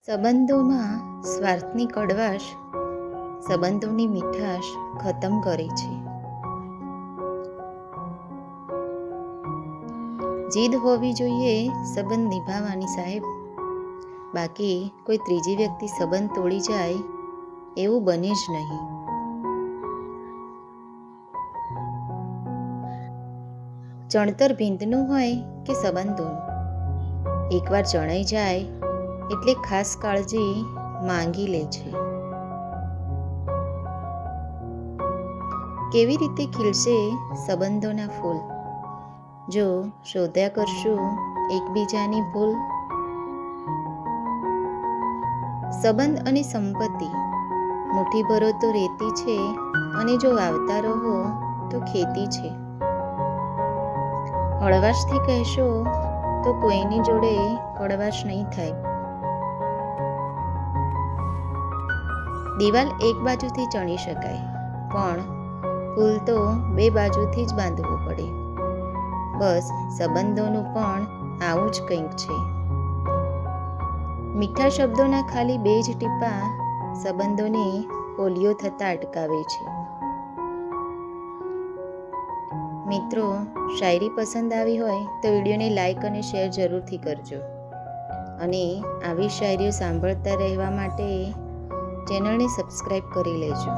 સંબંધોમાં સ્વાર્થની કડવાશ સંબંધોની મીઠાશ ખતમ કરે છે. જીદ હોવી જોઈએ સંબંધ નિભાવવાની સાહેબ, બાકી કોઈ ત્રીજી વ્યક્તિ સંબંધ તોડી જાય એવું બને જ નહીં. ચણતર ભીંતનું હોય કે સંબંધોનું, એકવાર ચણાઈ જાય એટલે ખાસ કાળજી માંગી લે છે. કેવી રીતે ખીલશે સંબંધોના ફૂલ જો શોધ્યા કરશું એકબીજાની ભૂલ. સંબંધ અને સંપત્તિ મુઠ્ઠીભરો તો રેતી છે, અને જો વાવતા રહો તો ખેતી છે. હળવાશથી કહેશો તો કોઈની જોડે કડવાશ નહીં થાય. દિવાલ એક બાજુથી ચણી શકાય, પણ પુલ તો બે બાજુથી જ બાંધવું પડે. બસ સંબંધોનું પણ આવું જ કંઈક છે. મીઠા શબ્દોના ખાલી બે જ ટીપા સંબંધોને પોલિયો થતા અટકાવે છે. મિત્રો, શાયરી પસંદ આવી હોય તો વિડીયોને લાઈક અને શેર જરૂરથી કરજો, અને આવી શાયરીઓ સાંભળતા રહેવા માટે ચેનલને સબસ્ક્રાઈબ કરી લેજો.